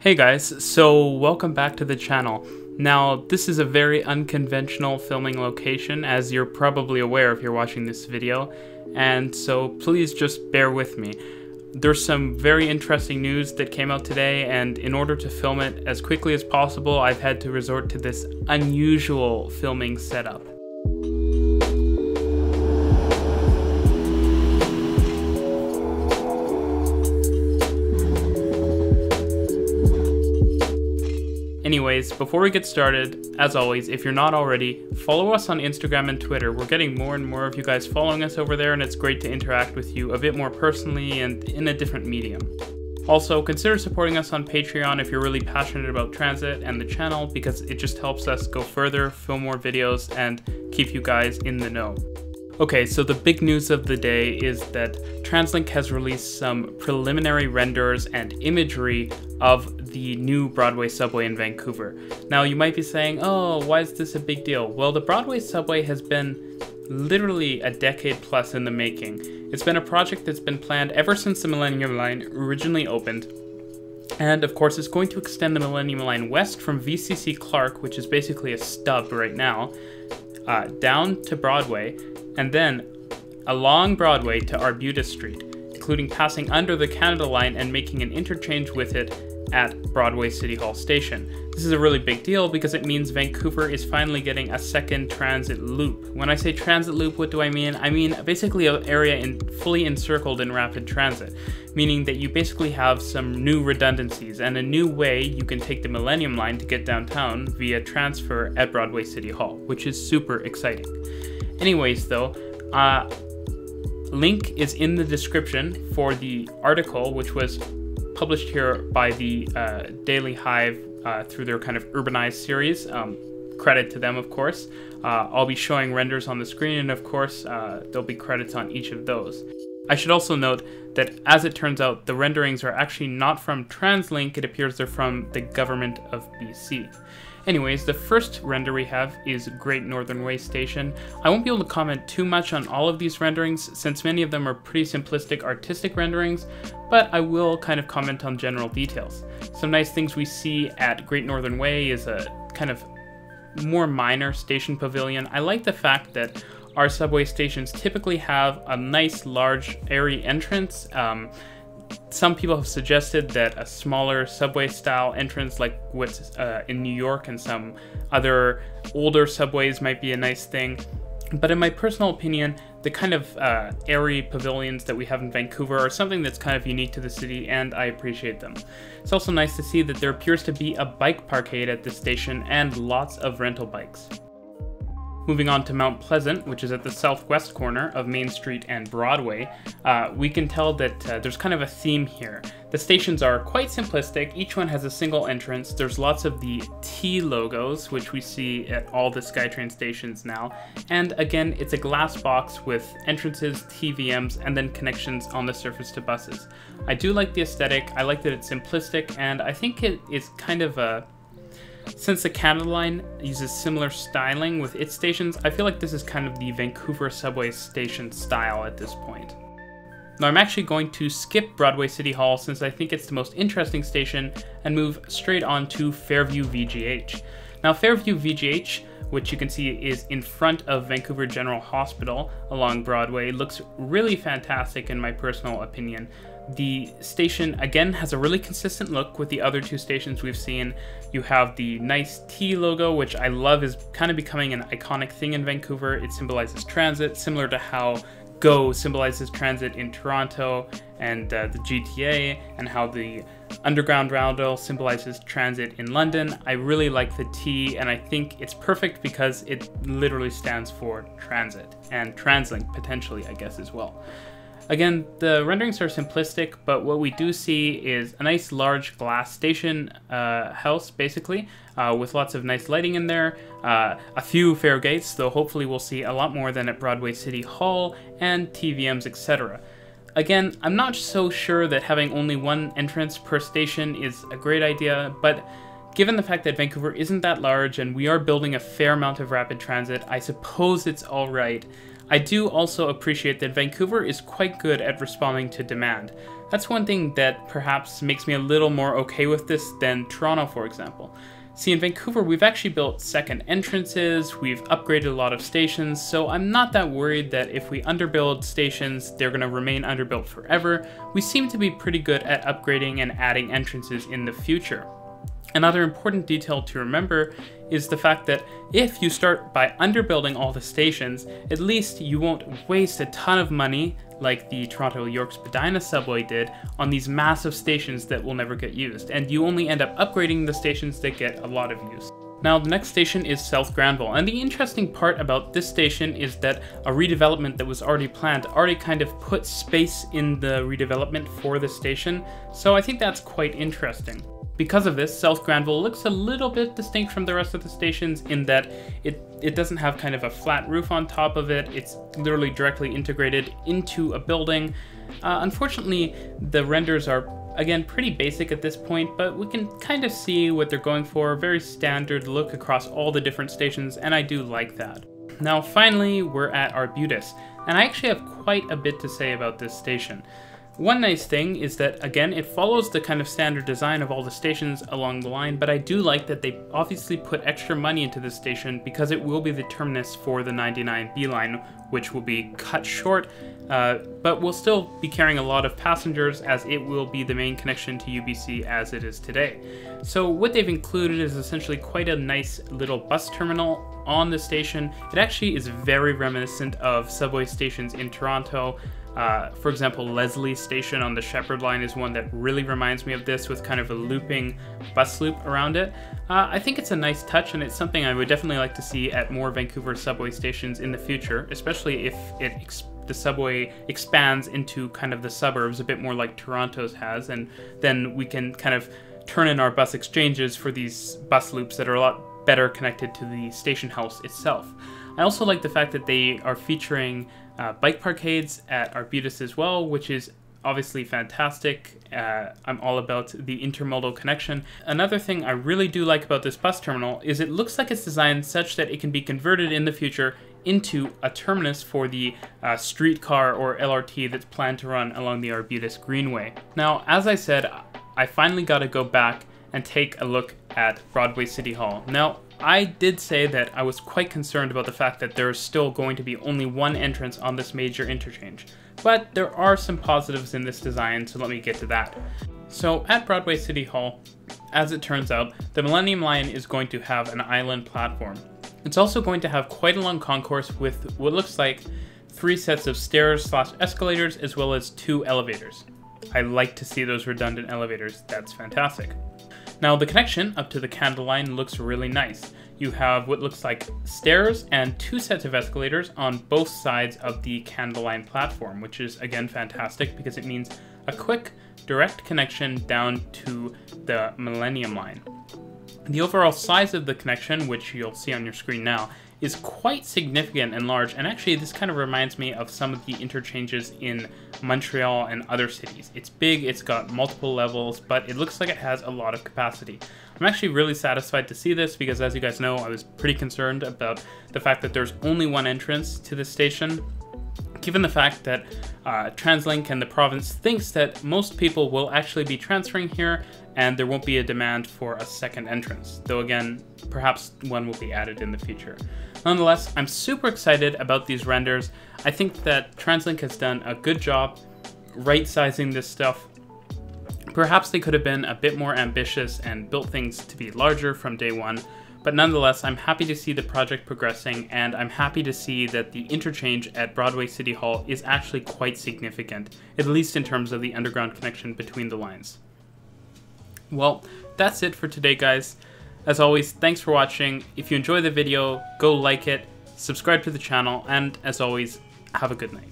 Hey guys, so welcome back to the channel. Now, this is a very unconventional filming location, as you're probably aware if you're watching this video, and so please just bear with me. There's some very interesting news that came out today, and in order to film it as quickly as possible, I've had to resort to this unusual filming setup. Anyways, before we get started, as always, if you're not already, follow us on Instagram and Twitter. We're getting more and more of you guys following us over there, and it's great to interact with you a bit more personally and in a different medium. Also, consider supporting us on Patreon if you're really passionate about transit and the channel, because it just helps us go further, film more videos, and keep you guys in the know. Okay, so the big news of the day is that TransLink has released some preliminary renders and imagery of the new Broadway Subway in Vancouver. Now, you might be saying, oh, why is this a big deal? Well, the Broadway Subway has been literally a decade plus in the making. It's been a project that's been planned ever since the Millenium Line originally opened. And of course, it's going to extend the Millenium Line west from VCC Clark, which is basically a stub right now, down to Broadway, and then along Broadway to Arbutus Street, including passing under the Canada Line and making an interchange with it at Broadway City Hall Station. This is a really big deal because it means Vancouver is finally getting a second transit loop. When I say transit loop, what do I mean? I mean basically an area fully encircled in rapid transit, meaning that you basically have some new redundancies and a new way you can take the Millenium Line to get downtown via transfer at Broadway City Hall, which is super exciting. Anyways though, link is in the description for the article which was published here by the Daily Hive through their kind of urbanized series. Credit to them, of course. I'll be showing renders on the screen, and of course there'll be credits on each of those. I should also note that, as it turns out, the renderings are actually not from TransLink. It appears they're from the government of BC. Anyways, the first render we have is Great Northern Way Station. I won't be able to comment too much on all of these renderings, since many of them are pretty simplistic artistic renderings, but I will kind of comment on general details. Some nice things we see at Great Northern Way is a kind of more minor station pavilion. I like the fact that our subway stations typically have a nice large airy entrance. Some people have suggested that a smaller subway style entrance like what's in New York and some other older subways might be a nice thing. But in my personal opinion, the kind of airy pavilions that we have in Vancouver are something that's kind of unique to the city, and I appreciate them. It's also nice to see that there appears to be a bike parkade at this station and lots of rental bikes. Moving on to Mount Pleasant, which is at the southwest corner of Main Street and Broadway, we can tell that there's kind of a theme here. The stations are quite simplistic. Each one has a single entrance. There's lots of the T logos, which we see at all the SkyTrain stations now. And again, it's a glass box with entrances, TVMs, and then connections on the surface to buses. I do like the aesthetic. I like that it's simplistic, and I think it is kind of a... Since the Canada Line uses similar styling with its stations, I feel like this is kind of the Vancouver Subway station style at this point. Now, I'm actually going to skip Broadway City Hall since I think it's the most interesting station and move straight on to Fairview VGH. Now, Fairview VGH, which you can see is in front of Vancouver General Hospital along Broadway, looks really fantastic in my personal opinion. The station, again, has a really consistent look with the other two stations we've seen. You have the nice T logo, which I love is kind of becoming an iconic thing in Vancouver. It symbolizes transit, similar to how GO symbolizes transit in Toronto and the GTA, and how the Underground Roundel symbolizes transit in London. I really like the T, and I think it's perfect because it literally stands for transit, and TransLink potentially, I guess, as well. Again, the renderings are simplistic, but what we do see is a nice large glass station house, basically, with lots of nice lighting in there, a few fare gates, though hopefully we'll see a lot more than at Broadway City Hall, and TVMs, etc. Again, I'm not so sure that having only one entrance per station is a great idea, but given the fact that Vancouver isn't that large and we are building a fair amount of rapid transit, I suppose it's alright. I do also appreciate that Vancouver is quite good at responding to demand. That's one thing that perhaps makes me a little more okay with this than Toronto, for example. See, in Vancouver, we've actually built second entrances, we've upgraded a lot of stations, so I'm not that worried that if we underbuild stations, they're going to remain underbuilt forever. We seem to be pretty good at upgrading and adding entrances in the future. Another important detail to remember is the fact that if you start by underbuilding all the stations, at least you won't waste a ton of money like the Toronto York Spadina subway did on these massive stations that will never get used, and you only end up upgrading the stations that get a lot of use. Now, the next station is South Granville, and the interesting part about this station is that a redevelopment that was already planned already kind of put space in the redevelopment for the station, so I think that's quite interesting. Because of this, South Granville looks a little bit distinct from the rest of the stations in that it doesn't have kind of a flat roof on top of it. It's literally directly integrated into a building. Unfortunately, the renders are, again, pretty basic at this point, but we can kind of see what they're going for. Very standard look across all the different stations, and I do like that. Now, finally, we're at Arbutus, and I actually have quite a bit to say about this station. One nice thing is that, again, it follows the kind of standard design of all the stations along the line, but I do like that they obviously put extra money into this station because it will be the terminus for the 99B line, which will be cut short, but will still be carrying a lot of passengers as it will be the main connection to UBC as it is today. So what they've included is essentially quite a nice little bus terminal on the station. It actually is very reminiscent of subway stations in Toronto. For example, Leslie Station on the Shepherd Line is one that really reminds me of this, with kind of a looping bus loop around it. I think it's a nice touch, and it's something I would definitely like to see at more Vancouver subway stations in the future, especially if the subway expands into kind of the suburbs a bit more like Toronto's has, and then we can kind of turn in our bus exchanges for these bus loops that are a lot better connected to the station house itself. I also like the fact that they are featuring bike parkades at Arbutus as well, which is obviously fantastic. I'm all about the intermodal connection. Another thing I really do like about this bus terminal is it looks like it's designed such that it can be converted in the future into a terminus for the streetcar or LRT that's planned to run along the Arbutus Greenway. Now, as I said, I finally got to go back and take a look at Broadway City Hall. Now, I did say that I was quite concerned about the fact that there is still going to be only one entrance on this major interchange, but there are some positives in this design, so let me get to that. So at Broadway City Hall, as it turns out, the Millenium Line is going to have an island platform. It's also going to have quite a long concourse with what looks like 3 sets of stairs/escalators as well as 2 elevators. I like to see those redundant elevators, that's fantastic. Now, the connection up to the Canada Line looks really nice. You have what looks like stairs and 2 sets of escalators on both sides of the Canada Line platform, which is, again, fantastic because it means a quick, direct connection down to the Millenium Line. The overall size of the connection, which you'll see on your screen now, is quite significant and large, and actually this kind of reminds me of some of the interchanges in Montreal and other cities. It's big, it's got multiple levels, but it looks like it has a lot of capacity. I'm actually really satisfied to see this because, as you guys know, I was pretty concerned about the fact that there's only one entrance to this station. Given the fact that TransLink and the province thinks that most people will actually be transferring here and there won't be a demand for a second entrance, though again, perhaps one will be added in the future. Nonetheless, I'm super excited about these renders. I think that TransLink has done a good job right-sizing this stuff. Perhaps they could have been a bit more ambitious and built things to be larger from day one, but nonetheless, I'm happy to see the project progressing, and I'm happy to see that the interchange at Broadway City Hall is actually quite significant, at least in terms of the underground connection between the lines. Well, that's it for today, guys. As always, thanks for watching. If you enjoy the video, go like it, subscribe to the channel, and as always, have a good night.